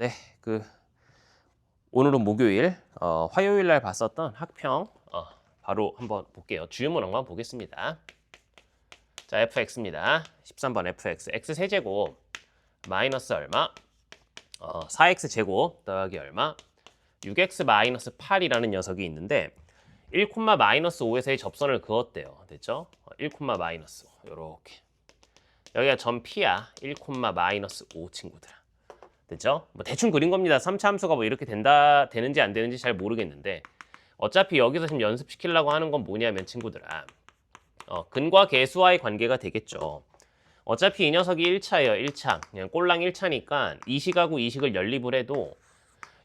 네, 오늘은 목요일, 화요일 날 봤었던 학평 바로 한번 볼게요. 주요 문항만 보겠습니다. 자, fx입니다. 13번 fx, x 세제곱 마이너스 얼마? 4x 제곱 더하기 얼마? 6x 마이너스 8이라는 녀석이 있는데 1, 마이너스 5에서의 접선을 그었대요. 됐죠? 1, 마이너스 5, 요렇게. 여기가 점 P야. 1, 마이너스 5 친구들아. 됐죠? 뭐 대충 그린 겁니다. 3차 함수가 뭐 이렇게 되는지 안 되는지 잘 모르겠는데 어차피 여기서 지금 연습시키려고 하는 건 뭐냐면 친구들아, 근과 계수와의 관계가 되겠죠. 어차피 이 녀석이 1차예요. 1차. 그냥 꼴랑 1차니까 이식하고 이식을 연립을 해도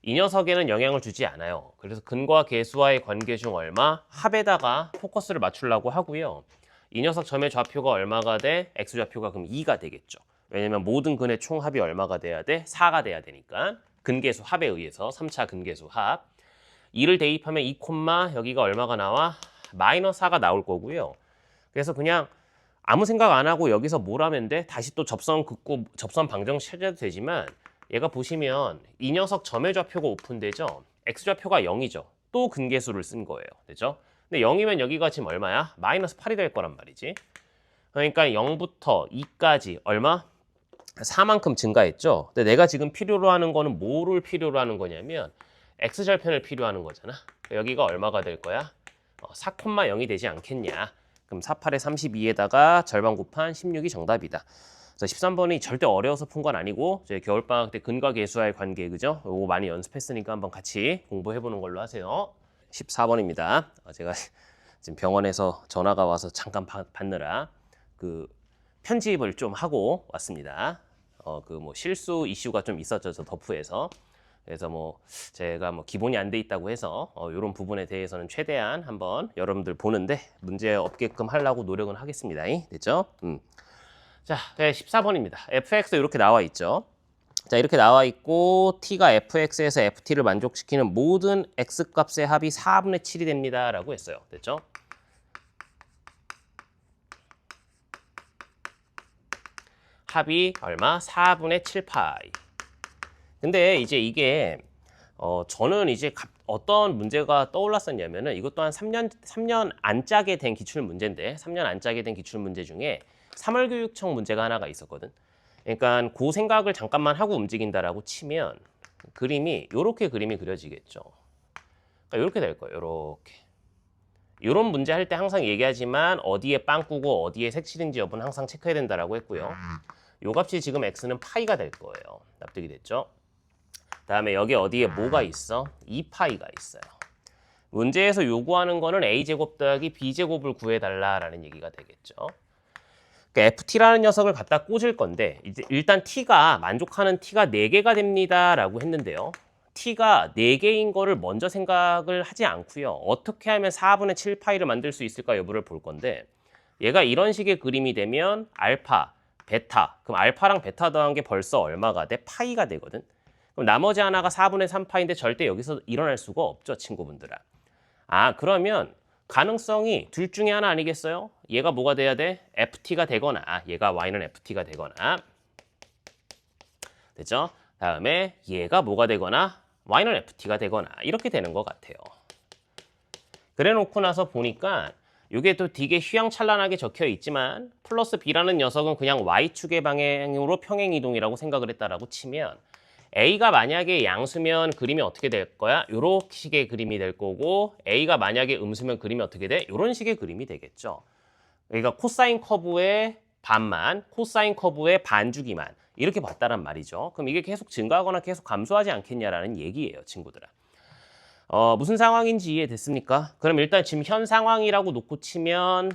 이 녀석에는 영향을 주지 않아요. 그래서 근과 계수와의 관계 중 얼마? 합에다가 포커스를 맞추려고 하고요. 이 녀석 점의 좌표가 얼마가 돼? x좌표가 그럼 2가 되겠죠. 왜냐면 모든 근의 총합이 얼마가 돼야 돼? 4가 돼야 되니까. 근계수 합에 의해서 3차 근계수 합. 2를 대입하면 2, 여기가 얼마가 나와? 마이너스 4가 나올 거고요. 그래서 그냥 아무 생각 안 하고 여기서 뭘 하면 돼? 다시 또 접선 긋고 접선 방정 찾아도 되지만 얘가 보시면 이 녀석 점의 좌표가 오픈되죠? x좌표가 0이죠. 또 근계수를 쓴 거예요. 되죠? 근데 0이면 여기가 지금 얼마야? 마이너스 8이 될 거란 말이지. 그러니까 0부터 2까지 얼마? 4만큼 증가했죠. 근데 내가 지금 필요로 하는 거는 뭐를 필요로 하는 거냐면 x절편을 필요로 하는 거잖아. 여기가 얼마가 될 거야? 4,0이 되지 않겠냐. 그럼 48에 32에다가 절반 곱한 16이 정답이다. 그래서 13번이 절대 어려워서 푼 건 아니고 저희 겨울방학 때 근과 계수와의 관계, 그죠? 요거 많이 연습했으니까 한번 같이 공부해보는 걸로 하세요. 14번입니다. 제가 지금 병원에서 전화가 와서 잠깐 받느라 편집을 좀 하고 왔습니다. 뭐 실수 이슈가 좀 있었죠, 저 덕후에서. 그래서 뭐 제가 뭐 기본이 안 돼 있다고 해서 이런 부분에 대해서는 최대한 한번 여러분들 보는데 문제 없게끔 하려고 노력은 하겠습니다. 됐죠? 자, 14번입니다. fx 이렇게 나와 있죠. 자, 이렇게 나와 있고 t가 fx에서 ft를 만족시키는 모든 x 값의 합이 4분의 7이 됩니다. 라고 했어요. 됐죠? 합이 얼마? 4분의 7파이. 근데 이제 이게 저는 이제 어떤 문제가 떠올랐었냐면은 이것 또한 3년 안 짜게 된 기출 문제인데 3년 안 짜게 된 기출 문제 중에 3월 교육청 문제가 하나가 있었거든. 그러니까 그 생각을 잠깐만 하고 움직인다라고 치면 그림이 요렇게 그림이 그려지겠죠. 그러니까 요렇게 될 거예요. 요렇게. 요런 문제 할 때 항상 얘기하지만 어디에 빵꾸고 어디에 색칠인지 여부는 항상 체크해야 된다라고 했고요. 요 값이 지금 x는 파이가 될 거예요. 납득이 됐죠? 다음에 여기 어디에 뭐가 있어? 2파이가 있어요. 문제에서 요구하는 거는 a제곱 더하기 b제곱을 구해달라라는 얘기가 되겠죠. 그러니까 ft라는 녀석을 갖다 꽂을 건데 이제 일단 t가 만족하는 t가 4개가 됩니다라고 했는데요. t가 4개인 거를 먼저 생각을 하지 않고요. 어떻게 하면 4분의 7파이를 만들 수 있을까 여부를 볼 건데 얘가 이런 식의 그림이 되면 알파, 베타, 그럼 알파랑 베타 더한 게 벌써 얼마가 돼? 파이가 되거든. 그럼 나머지 하나가 4분의 3파인데 절대 여기서 일어날 수가 없죠, 친구분들아. 그러면 가능성이 둘 중에 하나 아니겠어요? 얘가 뭐가 돼야 돼? ft가 되거나 얘가 y는 ft가 되거나. 됐죠? 다음에 얘가 뭐가 되거나 y는 ft가 되거나 이렇게 되는 것 같아요. 그래 놓고 나서 보니까 이게 또 되게 휘황찬란하게 적혀 있지만 플러스 b라는 녀석은 그냥 y축의 방향으로 평행이동이라고 생각을 했다라고 치면 A가 만약에 양수면 그림이 어떻게 될 거야? 이런 식의 그림이 될 거고 A가 만약에 음수면 그림이 어떻게 돼? 이런 식의 그림이 되겠죠. 그러니까 코사인 커브의 반만, 코사인 커브의 반주기만 이렇게 봤다란 말이죠. 그럼 이게 계속 증가하거나 계속 감소하지 않겠냐라는 얘기예요, 친구들아. 무슨 상황인지 이해됐습니까? 그럼 일단 지금 현 상황이라고 놓고 치면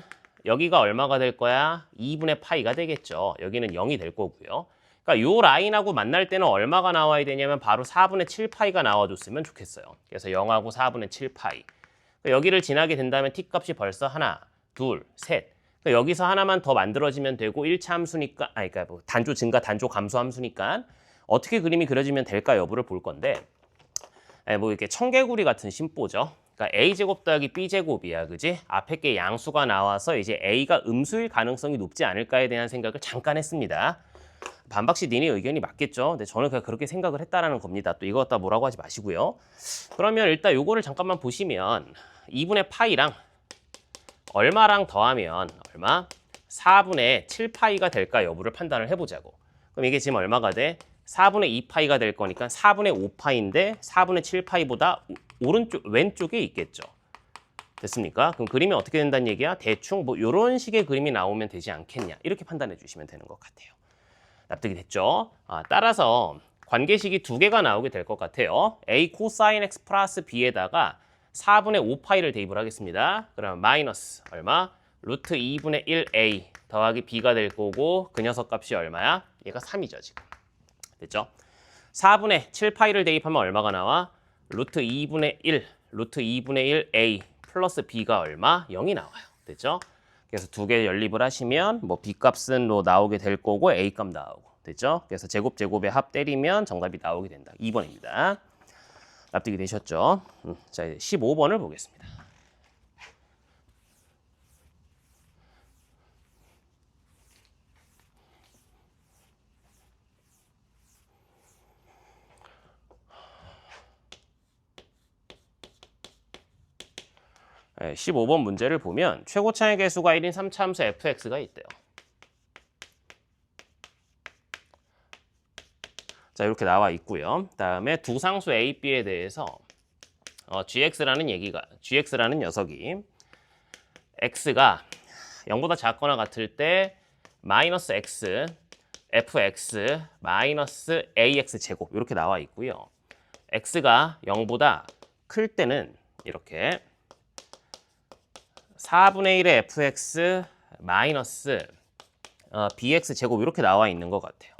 여기가 얼마가 될 거야? 2분의 파이가 되겠죠. 여기는 0이 될 거고요. 그러니까 요 라인하고 만날 때는 얼마가 나와야 되냐면 바로 4분의 7파이가 나와줬으면 좋겠어요. 그래서 0하고 4분의 7파이. 그러니까 여기를 지나게 된다면 t 값이 벌써 하나, 둘, 셋. 그러니까 여기서 하나만 더 만들어지면 되고 1차 함수니까, 그러니까 뭐 단조 증가, 단조 감소 함수니까 어떻게 그림이 그려지면 될까 여부를 볼 건데, 뭐 이렇게 청개구리 같은 심보죠. 그러니까 a제곱 더하기 b제곱이야, 그지? 앞에 게 양수가 나와서 이제 a가 음수일 가능성이 높지 않을까에 대한 생각을 잠깐 했습니다. 반박시 니네 의견이 맞겠죠. 근데 저는 그냥 그렇게 생각을 했다라는 겁니다. 또 이거 갖다 뭐라고 하지 마시고요. 그러면 일단 요거를 잠깐만 보시면 2분의 파이랑 얼마랑 더하면 얼마? 4분의 7파이가 될까 여부를 판단을 해보자고. 그럼 이게 지금 얼마가 돼? 4분의 2파이가 될 거니까 4분의 5파인데 4분의 7파이보다 왼쪽에 있겠죠. 됐습니까? 그럼 그림이 어떻게 된다는 얘기야? 대충 뭐 이런 식의 그림이 나오면 되지 않겠냐. 이렇게 판단해 주시면 되는 것 같아요. 납득이 됐죠? 따라서 관계식이 두 개가 나오게 될 것 같아요. A 코사인 x 플러스 b에다가 4분의 5파이를 대입을 하겠습니다. 그럼 마이너스 얼마? 루트 2분의 1a 더하기 b가 될 거고 그 녀석 값이 얼마야? 얘가 3이죠 지금. 됐죠? 4분의 7파이를 대입하면 얼마가 나와? 루트 2분의 1, 루트 2분의 1a 플러스 b가 얼마? 0이 나와요. 됐죠? 그래서 두 개 연립을 하시면 뭐 b 값은 뭐 나오게 될 거고 a 값 나오고. 됐죠? 그래서 제곱의 합 때리면 정답이 나오게 된다. 2번입니다. 납득이 되셨죠? 자, 이제 15번을 보겠습니다. 네, 15번 문제를 보면 최고차의 개수가 1인 3차함수 fx가 있대요. 자, 이렇게 나와 있고요. 그다음에 두 상수 a, b에 대해서 gx라는 녀석이 x가 0보다 작거나 같을 때 마이너스 x, fx, 마이너스 ax 제곱 이렇게 나와 있고요. x가 0보다 클 때는 이렇게 4분의 1의 fx 마이너스 bx 제곱 이렇게 나와 있는 것 같아요.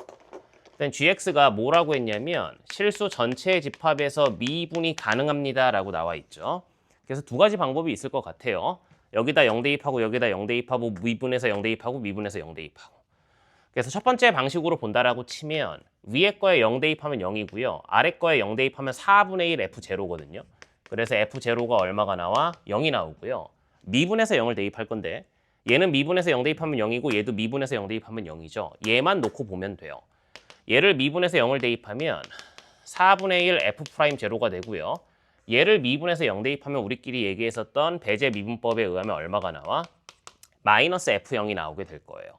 일단 gx가 뭐라고 했냐면 실수 전체의 집합에서 미분이 가능합니다 라고 나와 있죠. 그래서 두 가지 방법이 있을 것 같아요. 여기다 0 대입하고 여기다 0 대입하고 미분해서 0 대입하고 미분해서 0 대입하고. 그래서 첫 번째 방식으로 본다라고 치면 위에 거에 0 대입하면 0이고요. 아래 거에 0 대입하면 4분의 1 f0거든요. 그래서 f0가 얼마가 나와? 0이 나오고요. 미분해서 0을 대입할 건데 얘는 미분해서 0 대입하면 0이고 얘도 미분해서 0 대입하면 0이죠. 얘만 놓고 보면 돼요. 얘를 미분해서 0을 대입하면 4분의 1 f'0가 되고요. 얘를 미분해서 0 대입하면 우리끼리 얘기했었던 배제 미분법에 의하면 얼마가 나와? 마이너스 f0이 나오게 될 거예요.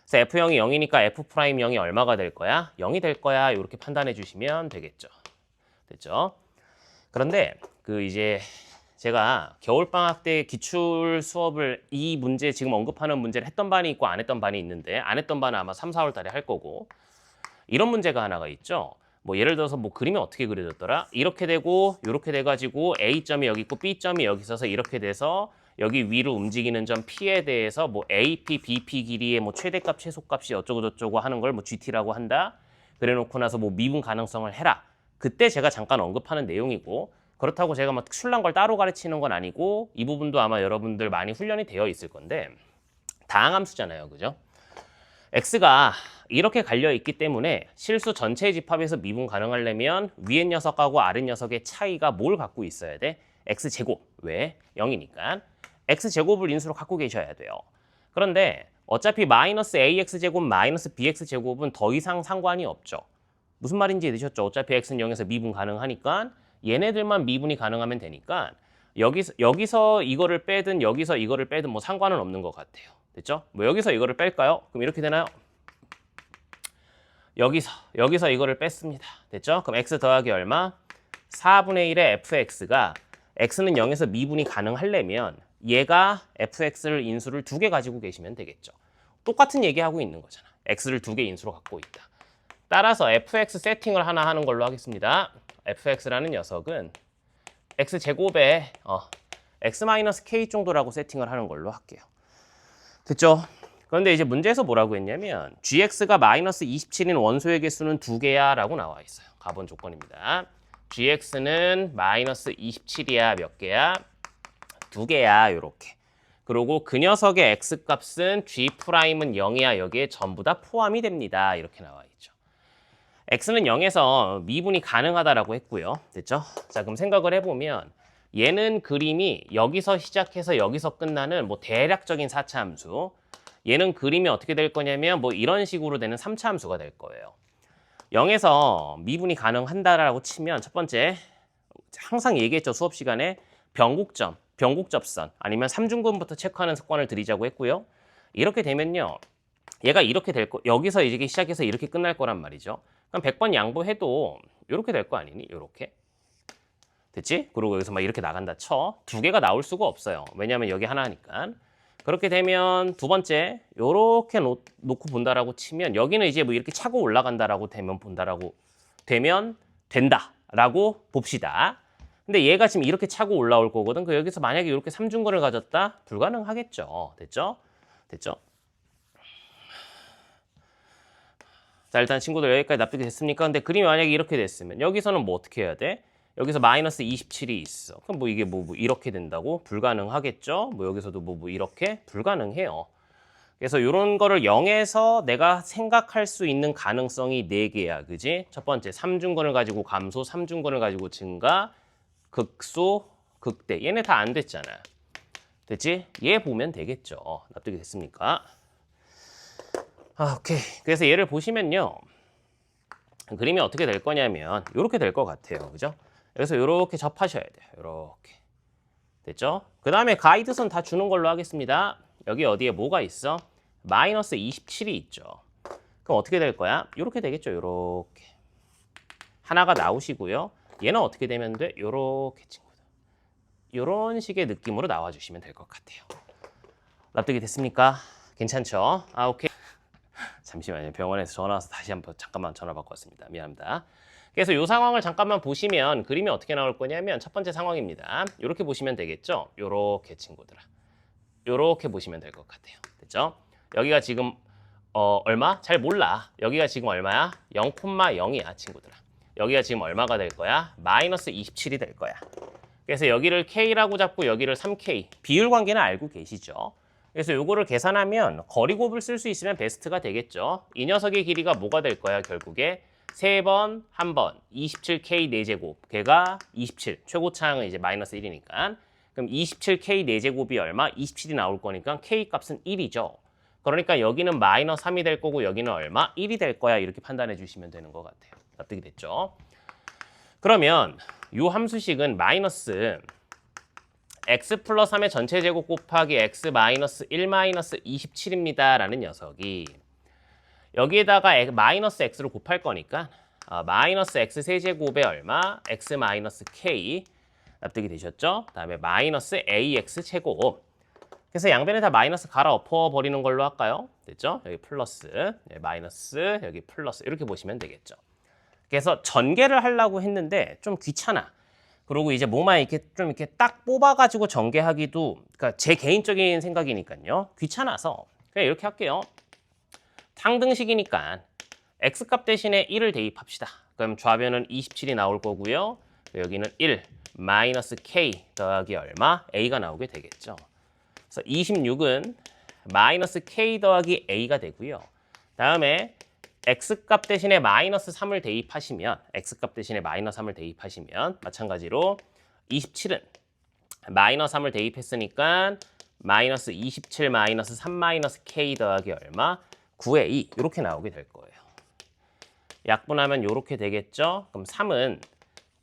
그래서 f0이 0이니까 f'0이 얼마가 될 거야? 0이 될 거야. 이렇게 판단해 주시면 되겠죠. 됐죠? 그런데 이제 제가 겨울방학 때 기출 수업을 이 문제 지금 언급하는 문제를 했던 반이 있고 안 했던 반이 있는데 안 했던 반은 아마 3, 4월 달에 할 거고 이런 문제가 하나가 있죠. 뭐 예를 들어서 뭐 그림이 어떻게 그려졌더라? 이렇게 되고 이렇게 돼가지고 A점이 여기 있고 B점이 여기 있어서 이렇게 돼서 여기 위로 움직이는 점 P에 대해서 뭐 AP, BP 길이의 뭐 최대값, 최소값이 어쩌고 저쩌고 하는 걸 뭐 GT라고 한다. 그래놓고 나서 뭐 미분 가능성을 해라. 그때 제가 잠깐 언급하는 내용이고 그렇다고 제가 막 특출난 걸 따로 가르치는 건 아니고 이 부분도 아마 여러분들 많이 훈련이 되어 있을 건데 다항함수잖아요. 그죠? X가 이렇게 갈려 있기 때문에 실수 전체의 집합에서 미분 가능하려면 위의 녀석하고 아래 녀석의 차이가 뭘 갖고 있어야 돼? X제곱. 왜? 0이니까. X제곱을 인수로 갖고 계셔야 돼요. 그런데 어차피 마이너스 AX제곱 마이너스 BX제곱은 더 이상 상관이 없죠. 무슨 말인지 되셨죠? 어차피 X는 0에서 미분 가능하니까 얘네들만 미분이 가능하면 되니까 여기서 이거를 빼든 여기서 이거를 빼든 뭐 상관은 없는 것 같아요. 됐죠? 뭐 여기서 이거를 뺄까요? 그럼 이렇게 되나요? 여기서 이거를 뺐습니다. 됐죠? 그럼 x 더하기 얼마? 4분의 1의 fx가 x는 0에서 미분이 가능하려면 얘가 fx를 인수를 두 개 가지고 계시면 되겠죠. 똑같은 얘기하고 있는 거잖아. x를 두 개 인수로 갖고 있다. 따라서 fx 세팅을 하나 하는 걸로 하겠습니다. fx라는 녀석은 x제곱에 x-k 정도라고 세팅을 하는 걸로 할게요. 됐죠? 그런데 이제 문제에서 뭐라고 했냐면 gx가 마이너스 27인 원소의 개수는 두 개야 라고 나와 있어요. 가본 조건입니다. gx는 마이너스 27이야. 몇 개야? 두 개야. 요렇게. 그리고 그 녀석의 x값은 g'은 0이야. 여기에 전부 다 포함이 됩니다. 이렇게 나와 있죠. x는 0에서 미분이 가능하다라고 했고요. 됐죠? 자, 그럼 생각을 해보면 얘는 그림이 여기서 시작해서 여기서 끝나는 뭐 대략적인 4차 함수. 얘는 그림이 어떻게 될 거냐면 뭐 이런 식으로 되는 3차 함수가 될 거예요. 0에서 미분이 가능한다라고 치면 첫 번째 항상 얘기했죠. 수업 시간에 변곡점, 변곡접선 아니면 삼중근부터 체크하는 습관을 들이자고 했고요. 이렇게 되면요. 얘가 이렇게 될 거, 여기서 이제 시작해서 이렇게 끝날 거란 말이죠. 그럼 100번 양보해도 이렇게 될 거 아니니? 이렇게. 됐지? 그리고 여기서 막 이렇게 나간다 쳐. 두 개가 나올 수가 없어요. 왜냐하면 여기 하나니까. 그렇게 되면 두 번째 요렇게 놓고 본다라고 치면 여기는 이제 뭐 이렇게 차고 올라간다라고 되면 본다라고 되면 된다라고 봅시다. 근데 얘가 지금 이렇게 차고 올라올 거거든. 그 여기서 만약에 이렇게 삼중근을 가졌다? 불가능하겠죠. 됐죠? 됐죠? 자, 일단 친구들 여기까지 납득이 됐습니까? 근데 그림이 만약에 이렇게 됐으면 여기서는 뭐 어떻게 해야 돼? 여기서 마이너스 27이 있어. 그럼 뭐 이게 뭐 이렇게 된다고? 불가능하겠죠? 뭐 여기서도 뭐 이렇게? 불가능해요. 그래서 이런 거를 0에서 내가 생각할 수 있는 가능성이 4개야. 그지? 첫 번째, 삼중근을 가지고 감소, 삼중근을 가지고 증가, 극소, 극대. 얘네 다 안 됐잖아. 됐지? 얘 보면 되겠죠. 납득이 됐습니까? 오케이. 그래서 얘를 보시면요. 그림이 어떻게 될 거냐면 이렇게 될 것 같아요. 그죠? 그래서 이렇게 접하셔야 돼요. 이렇게. 됐죠? 그 다음에 가이드선 다 주는 걸로 하겠습니다. 여기 어디에 뭐가 있어? 마이너스 27이 있죠. 그럼 어떻게 될 거야? 이렇게 되겠죠. 이렇게. 하나가 나오시고요. 얘는 어떻게 되면 돼? 이렇게 친구들. 이런 식의 느낌으로 나와주시면 될 것 같아요. 납득이 됐습니까? 괜찮죠? 오케이. 잠시만요. 병원에서 전화 와서 다시 한번 잠깐만 전화 받고 왔습니다. 미안합니다. 그래서 이 상황을 잠깐만 보시면 그림이 어떻게 나올 거냐면 첫 번째 상황입니다. 이렇게 보시면 되겠죠? 이렇게 친구들아. 이렇게 보시면 될 것 같아요. 됐죠? 여기가 지금 얼마? 잘 몰라. 여기가 지금 얼마야? 0,0이야 친구들아. 여기가 지금 얼마가 될 거야? 마이너스 27이 될 거야. 그래서 여기를 K라고 잡고 여기를 3K. 비율 관계는 알고 계시죠? 그래서 요거를 계산하면 거리곱을 쓸 수 있으면 베스트가 되겠죠. 이 녀석의 길이가 뭐가 될 거야 결국에? 3번, 1번, 27K 4제곱. 걔가 27. 최고차항은 이제 마이너스 1이니까. 그럼 27K 4제곱이 얼마? 27이 나올 거니까 K 값은 1이죠. 그러니까 여기는 마이너스 3이 될 거고 여기는 얼마? 1이 될 거야. 이렇게 판단해 주시면 되는 것 같아요. 납득이 됐죠? 그러면 이 함수식은 마이너스 x 플러스 3의 전체 제곱 곱하기 x 마이너스 1 마이너스 27입니다. 라는 녀석이 여기에다가 마이너스 x를 곱할 거니까 마이너스 x 세제곱에 얼마? x 마이너스 k 납득이 되셨죠? 다음에 마이너스 ax 제곱. 그래서 양변에 다 마이너스 갈아 엎어 버리는 걸로 할까요? 됐죠? 여기 플러스, 마이너스, 여기 플러스 이렇게 보시면 되겠죠. 그래서 전개를 하려고 했는데 좀 귀찮아. 그리고 이제 뭐만 이렇게 좀 이렇게 딱 뽑아가지고 전개하기도, 그러니까 제 개인적인 생각이니까요. 귀찮아서 그냥 이렇게 할게요. 상등식이니까 x값 대신에 1을 대입합시다. 그럼 좌변은 27이 나올 거고요. 여기는 1 마이너스 k 더하기 얼마? a가 나오게 되겠죠. 그래서 26은 마이너스 k 더하기 a가 되고요. 다음에 x값 대신에 마이너스 3을 대입하시면 x값 대신에 마이너스 3을 대입하시면 마찬가지로 27은 마이너스 3을 대입했으니까 마이너스 27 마이너스 3 마이너스 k 더하기 얼마? 9의 2 이렇게 나오게 될 거예요. 약분하면 이렇게 되겠죠? 그럼 3은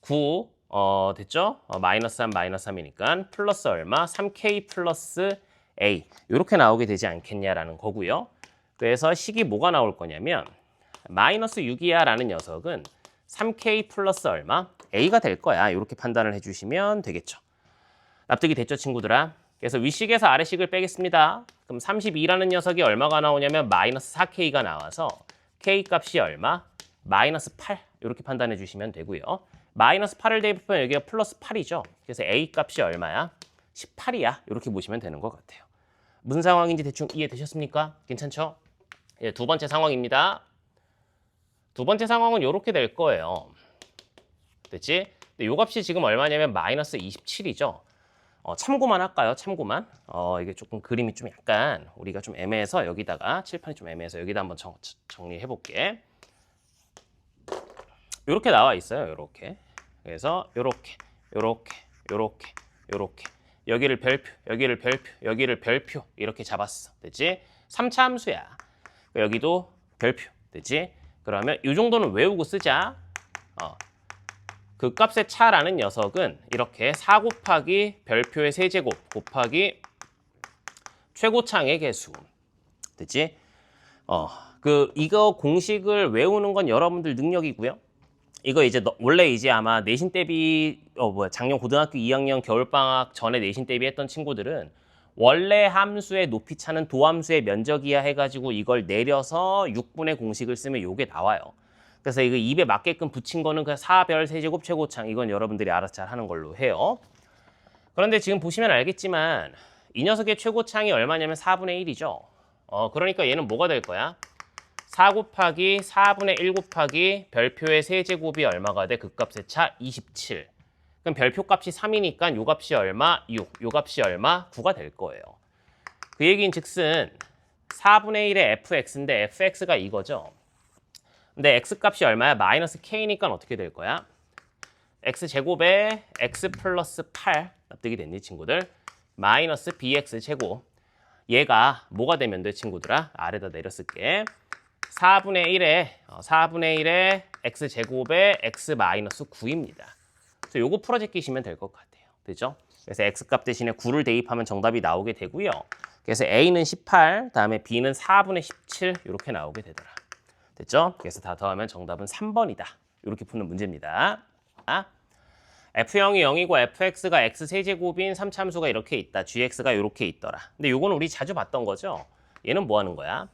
9 됐죠? 마이너스 3 마이너스 3이니까 플러스 얼마? 3k 플러스 a 이렇게 나오게 되지 않겠냐라는 거고요. 그래서 식이 뭐가 나올 거냐면 마이너스 6이야 라는 녀석은 3k 플러스 얼마? a가 될 거야. 이렇게 판단을 해주시면 되겠죠. 납득이 됐죠 친구들아? 그래서 위식에서 아래식을 빼겠습니다. 그럼 32라는 녀석이 얼마가 나오냐면 마이너스 4k가 나와서 k 값이 얼마? 마이너스 8 이렇게 판단해 주시면 되고요. 마이너스 8을 대입하면 여기가 플러스 8이죠. 그래서 a 값이 얼마야? 18이야. 이렇게 보시면 되는 것 같아요. 무슨 상황인지 대충 이해되셨습니까? 괜찮죠? 예, 두 번째 상황입니다. 두 번째 상황은 이렇게 될 거예요. 됐지? 근데 요 값이 지금 얼마냐면 마이너스 27이죠. 참고만 할까요? 참고만. 이게 조금 그림이 좀 약간 우리가 좀 애매해서 여기다가 칠판이 좀 애매해서 여기다 한번 정리해 볼게. 이렇게 나와 있어요. 이렇게. 그래서 이렇게, 이렇게, 이렇게, 이렇게. 여기를 별표, 여기를 별표, 여기를 별표 이렇게 잡았어. 됐지? 3차 함수야. 여기도 별표, 되지? 그러면 이 정도는 외우고 쓰자. 그 값의 차라는 녀석은 이렇게 4 곱하기 별표의 세제곱 곱하기 최고창의 개수. 됐지? 이거 공식을 외우는 건 여러분들 능력이고요. 이거 이제 원래 이제 아마 내신 대비 작년 고등학교 2학년 겨울방학 전에 내신 대비 했던 친구들은 원래 함수의 높이 차는 도함수의 면적이야 해가지고 이걸 내려서 6분의 공식을 쓰면 요게 나와요. 그래서 이거 입에 맞게끔 붙인 거는 그냥 4별 세제곱 최고창, 이건 여러분들이 알아서 잘 하는 걸로 해요. 그런데 지금 보시면 알겠지만 이 녀석의 최고창이 얼마냐면 4분의 1이죠. 그러니까 얘는 뭐가 될 거야? 4 곱하기 4분의 1 곱하기 별표의 세제곱이 얼마가 돼? 그 값의 차 27. 그럼 별표 값이 3이니까 요 값이 얼마? 6. 요 값이 얼마? 9가 될 거예요. 그 얘기인 즉슨 4분의 1의 fx인데 fx가 이거죠. 근데 x 값이 얼마야? 마이너스 k니까 어떻게 될 거야? x제곱에 x 플러스 8 납득이 됐니 친구들? 마이너스 bx 제곱. 얘가 뭐가 되면 돼 친구들아? 아래다 내려 쓸게. 4분의 1의 x제곱에 x 마이너스 9입니다. 그래서 요거 풀어 제끼시면 될 것 같아요. 되죠? 그래서 x값 대신에 9를 대입하면 정답이 나오게 되고요. 그래서 a는 18, 다음에 b는 4분의 17 이렇게 나오게 되더라. 됐죠? 그래서 다 더하면 정답은 3번이다. 이렇게 푸는 문제입니다. f형이 0이고 fx가 x세제곱인 3참수가 이렇게 있다. gx가 이렇게 있더라. 근데 요거는 우리 자주 봤던 거죠? 얘는 뭐 하는 거야?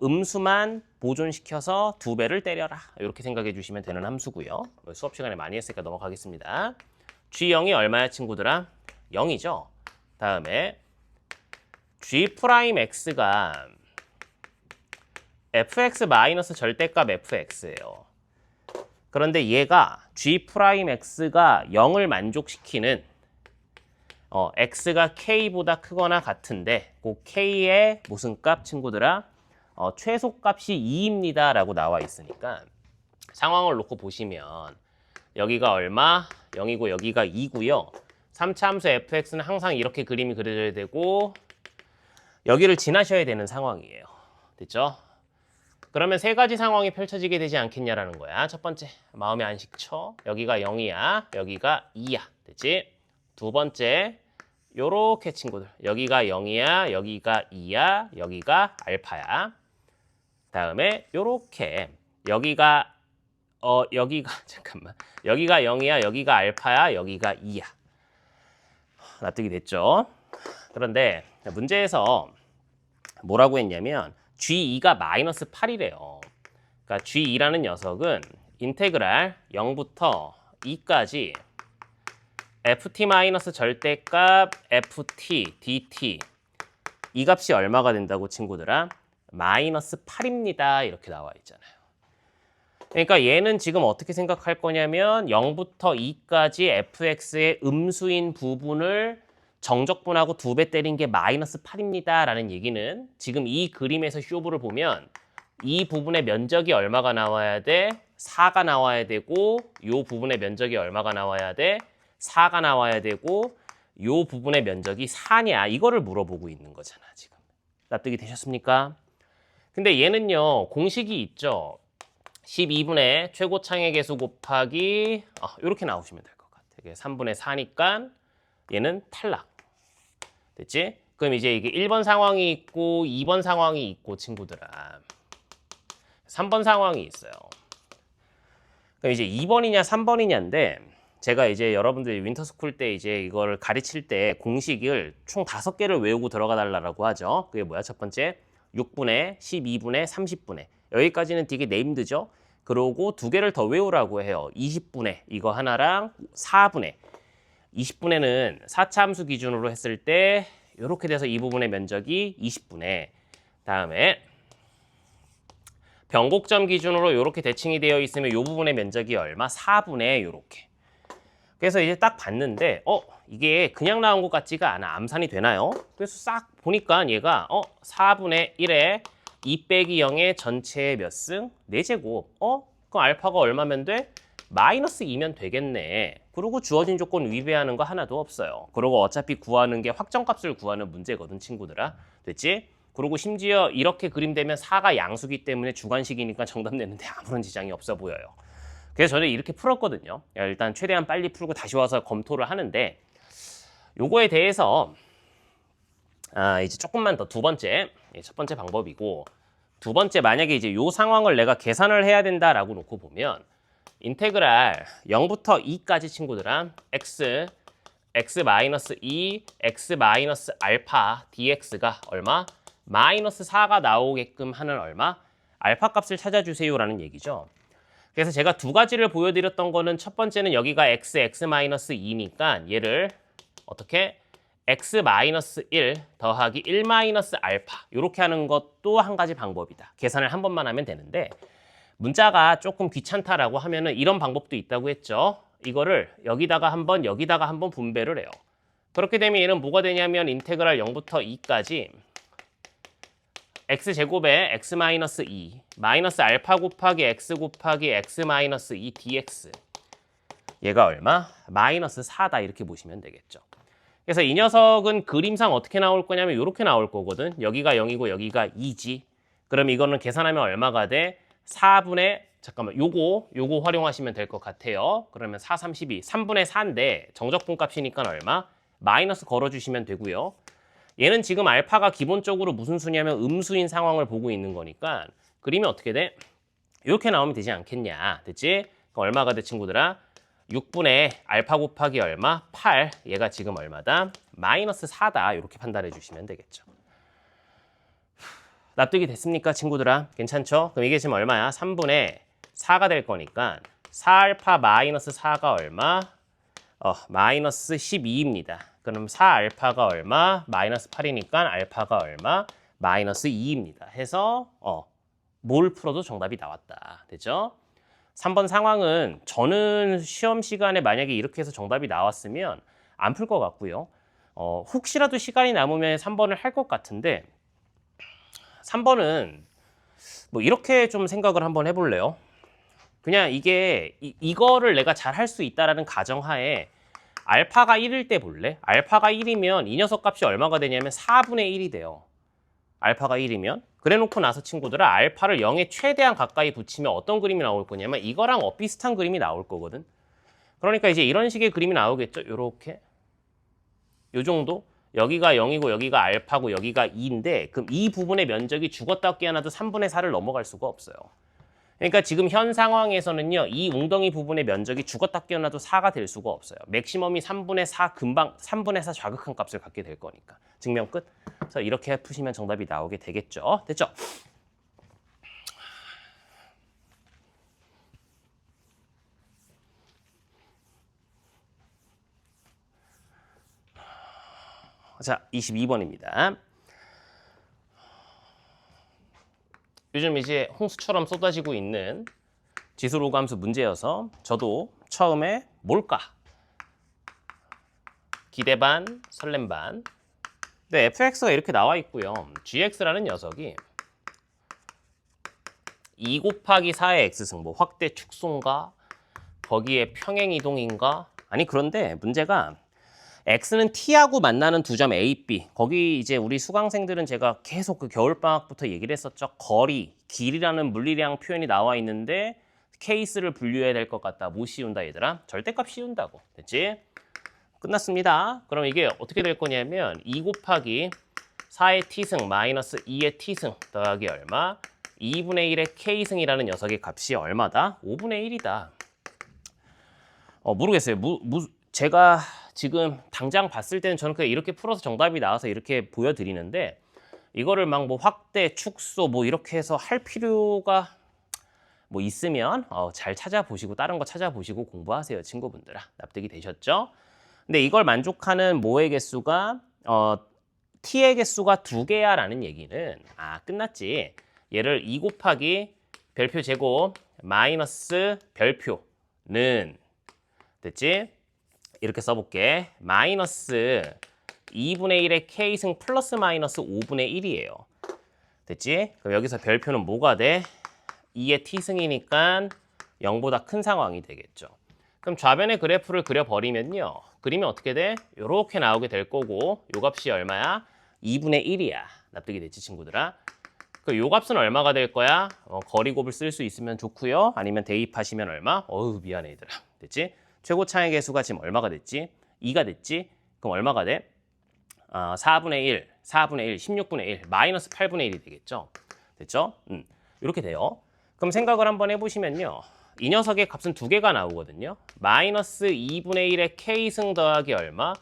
음수만 보존시켜서 2배를 때려라. 이렇게 생각해 주시면 되는 함수고요. 수업 시간에 많이 했으니까 넘어가겠습니다. G0이 얼마야 친구들아? 0이죠. 다음에 G'X가 fx 마이너스 절대값 fx예요. 그런데 얘가 G'X가 0을 만족시키는 x가 k보다 크거나 같은데 그 k의 무슨 값 친구들아? 최소값이 2입니다 라고 나와 있으니까 상황을 놓고 보시면 여기가 얼마? 0이고 여기가 2고요. 3차 함수 fx는 항상 이렇게 그림이 그려져야 되고 여기를 지나셔야 되는 상황이에요. 됐죠? 그러면 세 가지 상황이 펼쳐지게 되지 않겠냐라는 거야. 첫 번째, 마음에 안 식쳐. 여기가 0이야. 여기가 2야. 됐지? 두 번째, 요렇게 친구들. 여기가 0이야. 여기가 2야. 여기가 알파야. 다음에 요렇게 여기가 잠깐만. 여기가 0이야. 여기가 알파야. 여기가 2야. 납득이 됐죠? 그런데 문제에서 뭐라고 했냐면 G2가 마이너스 8이래요. 그러니까 G2라는 녀석은 인테그랄 0부터 2까지 ft 마이너스 절대값 ft dt 이 값이 얼마가 된다고 친구들아? 마이너스 8입니다. 이렇게 나와 있잖아요. 그러니까 얘는 지금 어떻게 생각할 거냐면 0부터 2까지 fx의 음수인 부분을 정적분하고 2배 때린 게 마이너스 8입니다. 라는 얘기는 지금 이 그림에서 쇼부를 보면 이 부분의 면적이 얼마가 나와야 돼? 4가 나와야 되고 이 부분의 면적이 얼마가 나와야 돼? 4가 나와야 되고 이 부분의 면적이 4냐? 이거를 물어보고 있는 거잖아 지금. 납득이 되셨습니까? 근데 얘는요 공식이 있죠. 12분의 최고창의 개수 곱하기 이렇게 나오시면 될 것 같아. 이게 3분의 4니까 얘는 탈락. 됐지? 그럼 이제 이게 1번 상황이 있고 2번 상황이 있고 친구들아. 3번 상황이 있어요. 그럼 이제 2번이냐 3번이냐인데 제가 이제 여러분들이 윈터스쿨 때 이제 이걸 가르칠 때 공식을 총 5개를 외우고 들어가 달라고 하죠. 그게 뭐야? 첫 번째 6분의 12분의 30분의 여기까지는 되게 네임드죠. 그러고 2개를 더 외우라고 해요. 20분의 이거 하나랑 4분의 20분의는 4차 함수 기준으로 했을 때 이렇게 돼서 이 부분의 면적이 20분의 다음에 변곡점 기준으로 이렇게 대칭이 되어 있으면 이 부분의 면적이 얼마? 4분의 이렇게. 그래서 이제 딱 봤는데 이게 그냥 나온 것 같지가 않아. 암산이 되나요? 그래서 싹 보니까 얘가 4분의 1에 2 빼기 0의 전체의 몇 승? 4제곱. 그럼 알파가 얼마면 돼? 마이너스 2면 되겠네. 그리고 주어진 조건 위배하는 거 하나도 없어요. 그리고 어차피 구하는 게 확정값을 구하는 문제거든 친구들아. 됐지? 그리고 심지어 이렇게 그림되면 4가 양수기 때문에 주관식이니까 정답 내는데 아무런 지장이 없어 보여요. 그래서 저는 이렇게 풀었거든요. 일단 최대한 빨리 풀고 다시 와서 검토를 하는데 요거에 대해서 이제 조금만 더 두 번째, 첫 번째 방법이고 두 번째 만약에 이제 요 상황을 내가 계산을 해야 된다라고 놓고 보면 인테그랄 0부터 2까지 친구들아 x x-2 x-알파 dx가 얼마? 마이너스 4가 나오게끔 하는 얼마? 알파 값을 찾아주세요라는 얘기죠. 그래서 제가 두 가지를 보여드렸던 거는 첫 번째는 여기가 x-2니까 얘를 어떻게? x-1 더하기 1-알파 이렇게 하는 것도 한 가지 방법이다. 계산을 한 번만 하면 되는데 문자가 조금 귀찮다라고 하면은 이런 방법도 있다고 했죠. 이거를 여기다가 한번 여기다가 한번 분배를 해요. 그렇게 되면 얘는 뭐가 되냐면 인테그랄 0부터 2까지 x제곱에 x-2 마이너스 알파 곱하기 x 곱하기 x-2 dx 얘가 얼마? 마이너스 4다 이렇게 보시면 되겠죠. 그래서 이 녀석은 그림상 어떻게 나올 거냐면 이렇게 나올 거거든. 여기가 0이고 여기가 2지. 그럼 이거는 계산하면 얼마가 돼? 4분의 잠깐만 요거 활용하시면 될 것 같아요. 그러면 4, 32, 3분의 4인데 정적분 값이니까 얼마? 마이너스 걸어주시면 되고요. 얘는 지금 알파가 기본적으로 무슨 수냐면 음수인 상황을 보고 있는 거니까 그림이 어떻게 돼? 이렇게 나오면 되지 않겠냐. 됐지? 그럼 얼마가 돼 친구들아? 6분의 알파 곱하기 얼마? 8. 얘가 지금 얼마다? 마이너스 4다. 이렇게 판단해 주시면 되겠죠. 납득이 됐습니까 친구들아? 괜찮죠? 그럼 이게 지금 얼마야? 3분의 4가 될 거니까 4알파 마이너스 4가 얼마? 마이너스 12입니다. 그럼 4알파가 얼마? 마이너스 8이니까 알파가 얼마? 마이너스 2입니다. 해서 뭘 풀어도 정답이 나왔다. 됐죠? 3번 상황은 저는 시험 시간에 만약에 이렇게 해서 정답이 나왔으면 안 풀 것 같고요. 혹시라도 시간이 남으면 3번을 할 것 같은데 3번은 뭐 이렇게 좀 생각을 한번 해볼래요. 그냥 이게 이거를 내가 잘 할 수 있다라는 가정하에 알파가 1일 때 볼래? 알파가 1이면 이 녀석 값이 얼마가 되냐면 4분의 1이 돼요. 알파가 1이면 그래 놓고 나서 친구들아 알파를 0에 최대한 가까이 붙이면 어떤 그림이 나올 거냐면 이거랑 비슷한 그림이 나올 거거든. 그러니까 이제 이런 식의 그림이 나오겠죠. 요렇게 요 정도 여기가 0이고 여기가 알파고 여기가 2인데 그럼 이 부분의 면적이 죽었다 깨어나도 3분의 4를 넘어갈 수가 없어요. 그러니까 지금 현 상황에서는요. 이 웅덩이 부분의 면적이 죽었다 깨어나도 4가 될 수가 없어요. 맥시멈이 3분의 4 금방 3분의 4 좌극한 값을 갖게 될 거니까. 증명 끝. 그래서 이렇게 푸시면 정답이 나오게 되겠죠. 됐죠? 자, 22번입니다. 요즘 이제 홍수처럼 쏟아지고 있는 지수로감수 문제여서 저도 처음에 뭘까? 기대 반, 설렘 반. 근데 fx가 이렇게 나와 있고요. gx라는 녀석이 2 곱하기 4의 x승, 뭐 확대 축소인가? 거기에 평행이동인가? 아니 그런데 문제가 x는 t하고 만나는 두 점 a, b 거기 이제 우리 수강생들은 제가 계속 그 겨울방학부터 얘기를 했었죠. 거리, 길이라는 물리량 표현이 나와 있는데 케이스를 분류해야 될 것 같다. 못 씌운다 얘들아. 절대값 씌운다고. 됐지? 끝났습니다. 그럼 이게 어떻게 될 거냐면 2 곱하기 4의 t승 마이너스 2의 t승 더하기 얼마? 2분의 1의 k승이라는 녀석의 값이 얼마다? 5분의 1이다. 모르겠어요. 제가 지금 당장 봤을 때는 저는 그냥 이렇게 풀어서 정답이 나와서 이렇게 보여드리는데 이거를 막 뭐 확대, 축소 뭐 이렇게 해서 할 필요가 뭐 있으면 잘 찾아보시고 다른 거 찾아보시고 공부하세요. 친구분들아. 납득이 되셨죠? 근데 이걸 만족하는 뭐의 개수가 t의 개수가 2개야 라는 얘기는 끝났지. 얘를 2 곱하기 별표 제곱 마이너스 별표는 됐지? 이렇게 써볼게. 마이너스 2분의 1의 k승 플러스 마이너스 5분의 1이에요. 됐지? 그럼 여기서 별표는 뭐가 돼? 2의 t승이니까 0보다 큰 상황이 되겠죠. 그럼 좌변의 그래프를 그려버리면요. 그림이 어떻게 돼? 이렇게 나오게 될 거고 요 값이 얼마야? 2분의 1이야. 납득이 됐지 친구들아? 그 요 값은 얼마가 될 거야? 거리 곱을 쓸 수 있으면 좋고요. 아니면 대입하시면 얼마? 어우 미안해 얘들아. 됐지? 최고 차의 개수가 지금 얼마가 됐지? 2가 됐지? 그럼 얼마가 돼? 4분의 1, 4분의 1, 16분의 1, 마이너스 8분의 1이 되겠죠? 됐죠? 이렇게 돼요. 그럼 생각을 한번 해보시면요. 이 녀석의 값은 두 개가 나오거든요. 마이너스 2분의 1의 k승 더하기 얼마?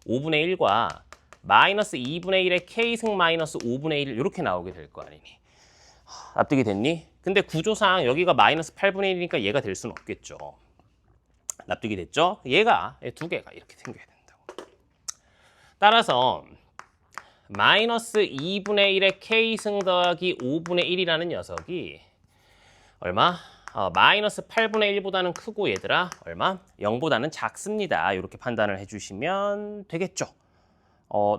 5분의 1과 마이너스 2분의 1의 k승 마이너스 5분의 1 이렇게 나오게 될 거 아니니. 납득이 됐니? 근데 구조상 여기가 마이너스 8분의 1이니까 얘가 될 수는 없겠죠. 납득이 됐죠? 얘가 두 개가 이렇게 생겨야 된다고. 따라서 마이너스 2분의 1의 k승 더하기 5분의 1이라는 녀석이 얼마? 마이너스 8분의 1보다는 크고 얘들아 얼마? 0보다는 작습니다. 이렇게 판단을 해주시면 되겠죠.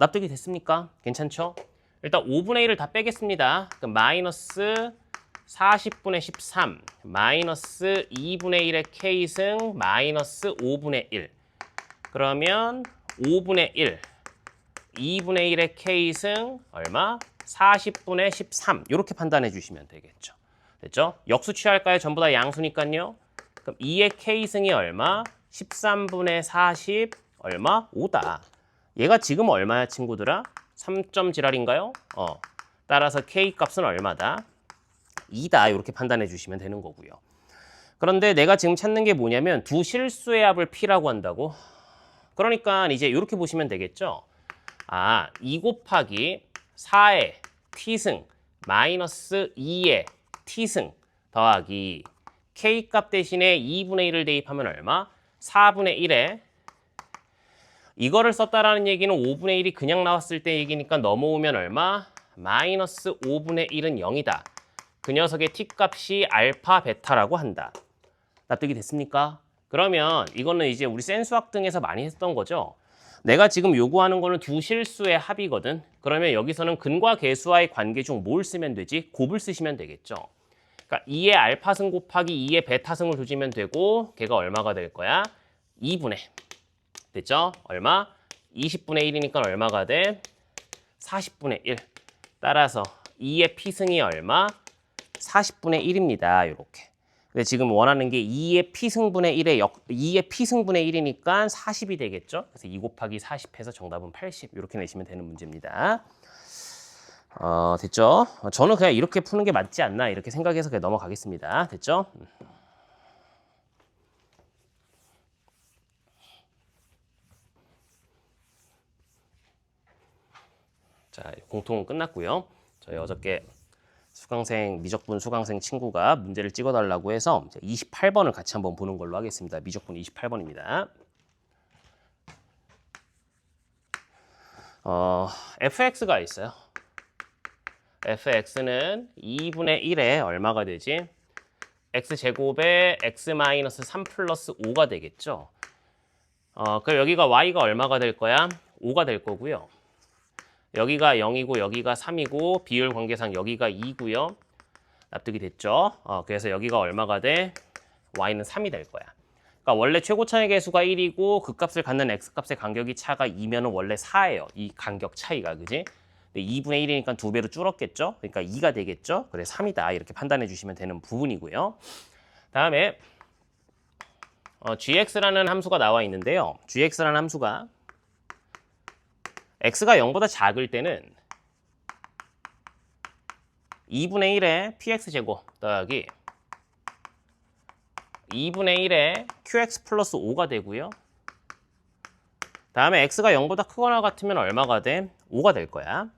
납득이 됐습니까? 괜찮죠? 일단 5분의 1을 다 빼겠습니다. 그럼 마이너스 40분의 13 마이너스 2분의 1의 k승 마이너스 5분의 1 그러면 5분의 1 2분의 1의 k승 얼마? 40분의 13 이렇게 판단해 주시면 되겠죠. 됐죠? 역수 취할까요? 전부 다 양수니까요. 그럼 2의 k승이 얼마? 13분의 40 얼마? 5다. 얘가 지금 얼마야 친구들아? 3점 지랄인가요? 따라서 k 값은 얼마다? 2다. 이렇게 판단해 주시면 되는 거고요. 그런데 내가 지금 찾는 게 뭐냐면 두 실수의 합을 p라고 한다고? 그러니까 이제 이렇게 보시면 되겠죠? 2 곱하기 4의 t승 마이너스 2의 t승 더하기 k값 대신에 2분의 1을 대입하면 얼마? 4분의 1에 이거를 썼다라는 얘기는 5분의 1이 그냥 나왔을 때 얘기니까 넘어오면 얼마? 마이너스 5분의 1은 0이다. 그 녀석의 t값이 알파, 베타라고 한다. 납득이 됐습니까? 그러면 이거는 이제 우리 센수학 등에서 많이 했던 거죠. 내가 지금 요구하는 거는 두 실수의 합이거든. 그러면 여기서는 근과 계수와의 관계 중 뭘 쓰면 되지? 곱을 쓰시면 되겠죠. 그러니까 2의 알파승 곱하기 2의 베타승을 두시면 되고 걔가 얼마가 될 거야? 2분의. 됐죠? 얼마? 20분의 1이니까 얼마가 돼? 40분의 1. 따라서 2의 p승이 얼마? 40분의 1입니다. 이렇게. 근데 지금 원하는 게 2의 p승분의 1이니까 40이 되겠죠? 그래서 2 곱하기 40 해서 정답은 80. 이렇게 내시면 되는 문제입니다. 됐죠? 저는 그냥 이렇게 푸는 게 맞지 않나 이렇게 생각해서 그냥 넘어가겠습니다. 됐죠? 자, 공통은 끝났고요. 저희 어저께 미적분 수강생 친구가 문제를 찍어달라고 해서 28번을 같이 한번 보는 걸로 하겠습니다. 미적분 28번입니다. fx가 있어요. fx는 2분의 1에 얼마가 되지? x제곱에 x-3 플러스 5가 되겠죠. 그럼 여기가 y가 얼마가 될 거야? 5가 될 거고요. 여기가 0이고 여기가 3이고 비율 관계상 여기가 2고요. 납득이 됐죠? 그래서 여기가 얼마가 돼? y는 3이 될 거야. 그러니까 원래 최고차의 개수가 1이고 그 값을 갖는 x값의 간격이 차가 2면은 원래 4예요. 이 간격 차이가, 그지? 근데 2분의 1이니까 2배로 줄었겠죠? 그러니까 2가 되겠죠? 그래 3이다. 이렇게 판단해 주시면 되는 부분이고요. 다음에 gx라는 함수가 나와 있는데요. gx라는 함수가 x가 0보다 작을 때는 2분의 1의 px제곱 더하기 2분의 1의 qx 플러스 5가 되고요. 다음에 x가 0보다 크거나 같으면 얼마가 돼? 5가 될 거야.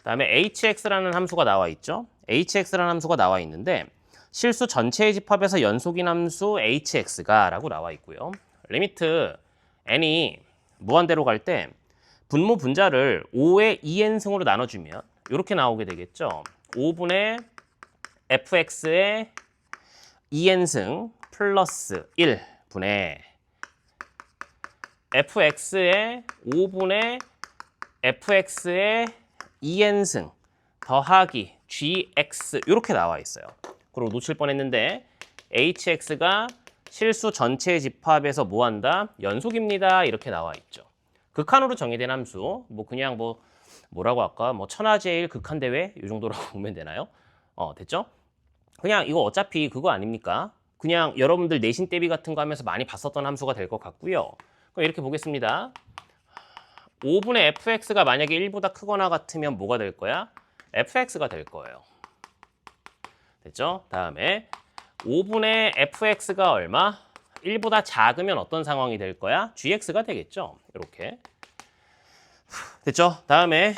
다음에 hx라는 함수가 나와 있죠. hx라는 함수가 나와 있는데 실수 전체의 집합에서 연속인 함수 hx가 라고 나와 있고요. 리미트 n이 무한대로 갈 때 분모 분자를 5의 2n승으로 나눠주면 이렇게 나오게 되겠죠. 5분의 fx의 2n승 플러스 1분의 fx의 5분의 fx의 2n승 더하기 gx 이렇게 나와 있어요. 그리고 놓칠 뻔했는데 hx가 실수 전체의 집합에서 뭐한다? 연속입니다. 이렇게 나와 있죠. 극한으로 정의된 함수, 그냥 뭐라고 할까? 뭐 천하제일 극한대회 이 정도라고 보면 되나요? 됐죠? 그냥 이거 어차피 그거 아닙니까? 그냥 여러분들 내신 대비 같은 거 하면서 많이 봤었던 함수가 될 것 같고요. 그럼 이렇게 보겠습니다. 5분의 fx가 만약에 1보다 크거나 같으면 뭐가 될 거야? fx가 될 거예요. 됐죠? 다음에 5분의 fx가 얼마? 1보다 작으면 어떤 상황이 될 거야? gx가 되겠죠? 이렇게. 됐죠? 다음에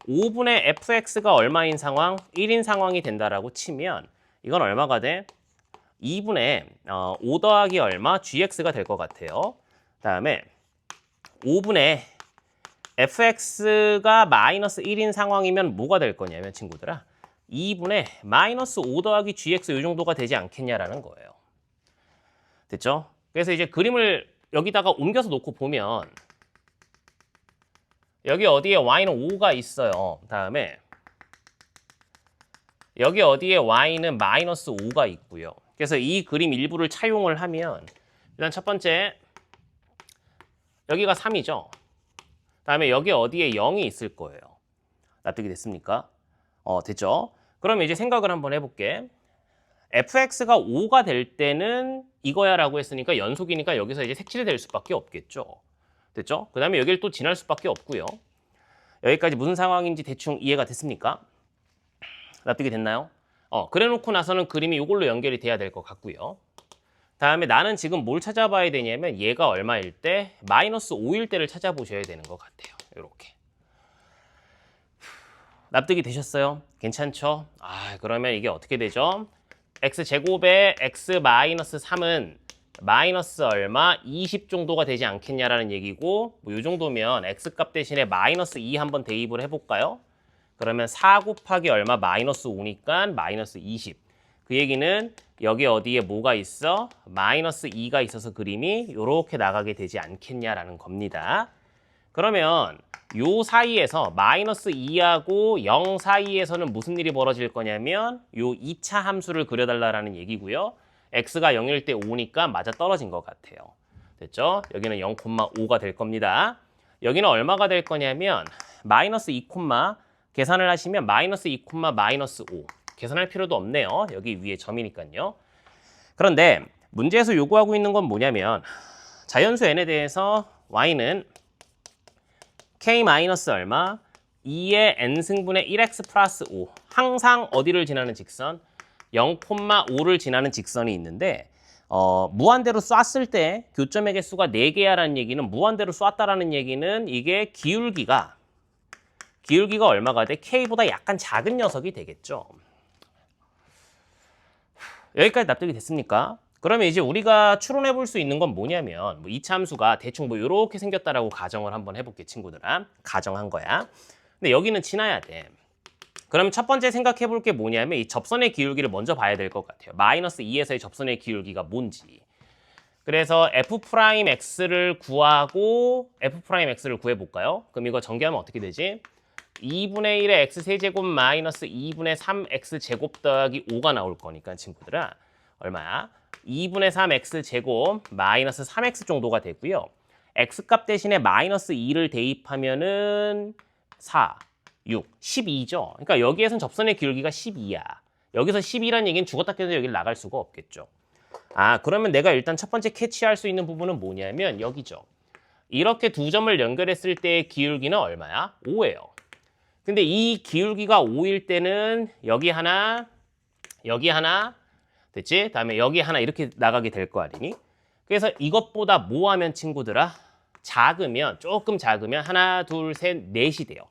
5분의 fx가 얼마인 상황? 1인 상황이 된다라고 치면 이건 얼마가 돼? 2분의 5 더하기 얼마? gx가 될 것 같아요. 다음에 5분의 fx가 마이너스 1인 상황이면 뭐가 될 거냐면 친구들아 2분의 마이너스 5 더하기 gx 이 정도가 되지 않겠냐라는 거예요. 됐죠? 그래서 이제 그림을 여기다가 옮겨서 놓고 보면 여기 어디에 y는 5가 있어요. 다음에 여기 어디에 y는 마이너스 5가 있고요. 그래서 이 그림 일부를 차용을 하면 일단 첫 번째 여기가 3이죠. 다음에 여기 어디에 0이 있을 거예요. 납득이 됐습니까? 됐죠? 그러면 이제 생각을 한번 해볼게. fx가 5가 될 때는 이거야 라고 했으니까 연속이니까 여기서 이제 색칠이 될 수밖에 없겠죠. 됐죠? 그 다음에 여기를 또 지날 수밖에 없고요. 여기까지 무슨 상황인지 대충 이해가 됐습니까? 납득이 됐나요? 그래 놓고 나서는 그림이 이걸로 연결이 돼야 될 것 같고요. 다음에 나는 지금 뭘 찾아봐야 되냐면 얘가 얼마일 때? 마이너스 5일 때를 찾아보셔야 되는 것 같아요. 이렇게. 납득이 되셨어요? 괜찮죠? 그러면 이게 어떻게 되죠? x제곱에 x 마이너스 3은 마이너스 얼마? 20 정도가 되지 않겠냐라는 얘기고 뭐 이 정도면 x값 대신에 마이너스 2 한번 대입을 해볼까요? 그러면 4 곱하기 얼마? 마이너스 5니까 마이너스 20. 그 얘기는 여기 어디에 뭐가 있어? 마이너스 2가 있어서 그림이 이렇게 나가게 되지 않겠냐라는 겁니다. 그러면 요 사이에서 마이너스 2하고 0 사이에서는 무슨 일이 벌어질 거냐면 요 2차 함수를 그려달라는 얘기고요. x가 0일 때 5니까 맞아 떨어진 것 같아요. 됐죠? 여기는 0,5가 될 겁니다. 여기는 얼마가 될 거냐면 마이너스 2, 계산을 하시면 마이너스 2, 마이너스 5. 계산할 필요도 없네요. 여기 위에 점이니까요. 그런데 문제에서 요구하고 있는 건 뭐냐면 자연수 n에 대해서 y는 k 마이너스 얼마? 2의 n승분의 1x 플러스 5. 항상 어디를 지나는 직선? 0,5를 지나는 직선이 있는데 무한대로 쐈을 때 교점의 개수가 4개야라는 얘기는 무한대로 쐈다라는 얘기는 이게 기울기가 얼마가 돼? k보다 약간 작은 녀석이 되겠죠. 여기까지 납득이 됐습니까? 그러면 이제 우리가 추론해 볼 수 있는 건 뭐냐면 이 참수가 대충 뭐 이렇게 생겼다라고 가정을 한번 해볼게 친구들아. 가정한 거야. 근데 여기는 지나야 돼. 그러면 첫 번째 생각해 볼 게 뭐냐면 이 접선의 기울기를 먼저 봐야 될 것 같아요. 마이너스 2에서의 접선의 기울기가 뭔지. 그래서 f'x를 구하고 f'x를 구해볼까요? 그럼 이거 전개하면 어떻게 되지? 2분의 1의 x세제곱 마이너스 2분의 3x제곱 더하기 5가 나올 거니까 친구들아. 얼마야? 2분의 3x제곱 마이너스 3x 정도가 되고요. x값 대신에 마이너스 2를 대입하면은 4, 6, 12죠. 그러니까 여기에선 접선의 기울기가 12야. 여기서 12라는 얘기는 죽었다 깨도 여기를 나갈 수가 없겠죠. 그러면 내가 일단 첫 번째 캐치할 수 있는 부분은 뭐냐면 여기죠. 이렇게 두 점을 연결했을 때의 기울기는 얼마야? 5예요. 근데 이 기울기가 5일 때는 여기 하나, 됐지? 다음에 여기 하나 이렇게 나가게 될 거 아니니? 그래서 이것보다 뭐 하면 친구들아? 조금 작으면 하나, 둘, 셋, 넷이 돼요.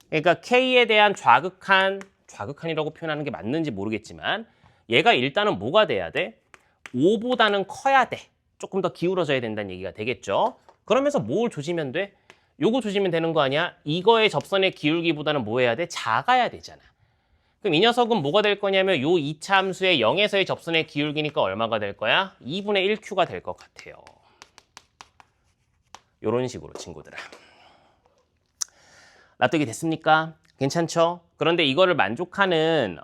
그러니까 K에 대한 좌극한이라고 표현하는 게 맞는지 모르겠지만 얘가 일단은 뭐가 돼야 돼? 5보다는 커야 돼. 조금 더 기울어져야 된다는 얘기가 되겠죠. 그러면서 뭘 조지면 돼? 요거 조지면 되는 거 아니야? 이거의 접선의 기울기보다는 뭐 해야 돼? 작아야 되잖아. 그럼 이 녀석은 뭐가 될 거냐면 요 2차 함수의 0에서의 접선의 기울기니까 얼마가 될 거야? 2분의 1q가 될 것 같아요. 요런 식으로 친구들아. 납득이 됐습니까? 괜찮죠? 그런데 이거를 만족하는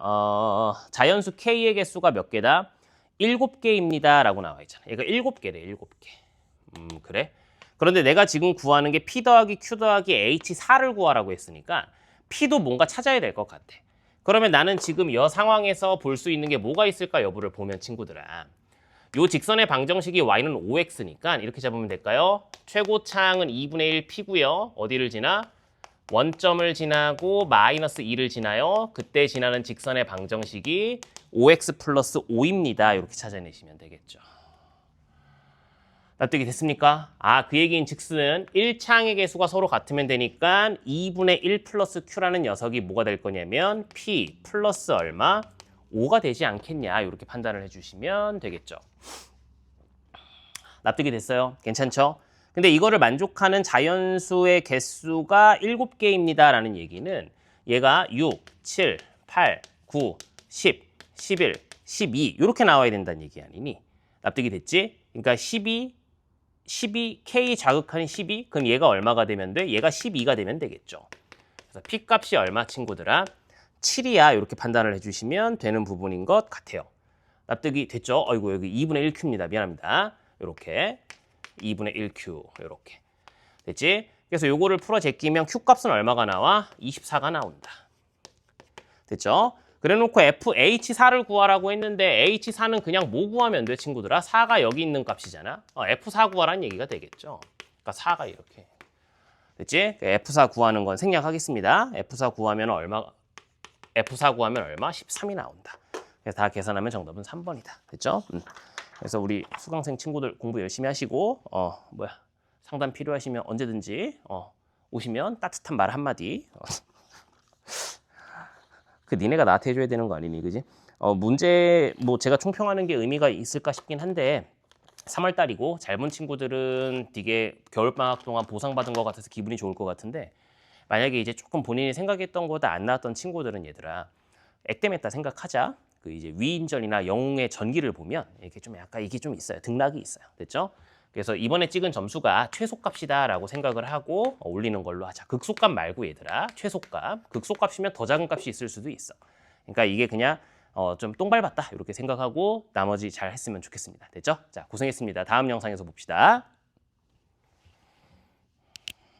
자연수 k의 개수가 몇 개다? 7개입니다 라고 나와 있잖아. 얘가 7개래. 7개. 그래? 그런데 내가 지금 구하는 게 P 더하기 Q 더하기 H4를 구하라고 했으니까 P도 뭔가 찾아야 될 것 같아. 그러면 나는 지금 이 상황에서 볼 수 있는 게 뭐가 있을까 여부를 보면 친구들아. 요 직선의 방정식이 y는 5x니까 이렇게 잡으면 될까요? 최고차항은 2분의 1 P고요. 어디를 지나? 원점을 지나고 마이너스 2를 지나요. 그때 지나는 직선의 방정식이 5x 플러스 5입니다. 이렇게 찾아내시면 되겠죠. 납득이 됐습니까? 그 얘기인 즉슨 1차항의 개수가 서로 같으면 되니까 2분의 1 플러스 q라는 녀석이 뭐가 될 거냐면 p 플러스 얼마? 5가 되지 않겠냐 이렇게 판단을 해주시면 되겠죠. 납득이 됐어요? 괜찮죠? 근데 이거를 만족하는 자연수의 개수가 7개입니다 라는 얘기는 얘가 6, 7, 8, 9, 10, 11, 12 이렇게 나와야 된다는 얘기 아니니? 납득이 됐지? 그러니까 12, K 자극하는 12? 그럼 얘가 얼마가 되면 돼? 얘가 12가 되면 되겠죠. 그래서 P 값이 얼마 친구들아? 7이야 이렇게 판단을 해주시면 되는 부분인 것 같아요. 납득이 됐죠? 어이구 여기 2분의 1Q입니다. 미안합니다. 이렇게 2분의 1Q 이렇게 됐지? 그래서 요거를 풀어 제끼면 Q 값은 얼마가 나와? 24가 나온다. 됐죠? 그래놓고 FH4를 구하라고 했는데 H4는 그냥 뭐 구하면 돼 친구들아? 4가 여기 있는 값이잖아. F4 구하라는 얘기가 되겠죠. 그러니까 4가 이렇게 됐지? F4 구하는 건 생략하겠습니다. F4 구하면 얼마? 13이 나온다. 그래서 다 계산하면 정답은 3번이다. 됐죠? 그래서 우리 수강생 친구들 공부 열심히 하시고 상담 필요하시면 언제든지 오시면 따뜻한 말 한마디 그 니네가 나한테 해줘야 되는 거 아니니 그지? 문제 제가 총평하는 게 의미가 있을까 싶긴 한데 3월 달이고 잘 본 친구들은 되게 겨울방학 동안 보상받은 것 같아서 기분이 좋을 것 같은데 만약에 이제 조금 본인이 생각했던 것보다 안 나왔던 친구들은 얘들아 액땜했다 생각하자. 그 이제 위인전이나 영웅의 전기를 보면 이렇게 좀 약간 이게 좀 있어요. 등락이 있어요. 됐죠? 그래서 이번에 찍은 점수가 최소값이다라고 생각을 하고 올리는 걸로 하자. 극소값 말고 얘들아. 최소값. 극소값이면 더 작은 값이 있을 수도 있어. 그러니까 이게 그냥 좀 똥 밟았다 이렇게 생각하고 나머지 잘 했으면 좋겠습니다. 됐죠? 자, 고생했습니다. 다음 영상에서 봅시다.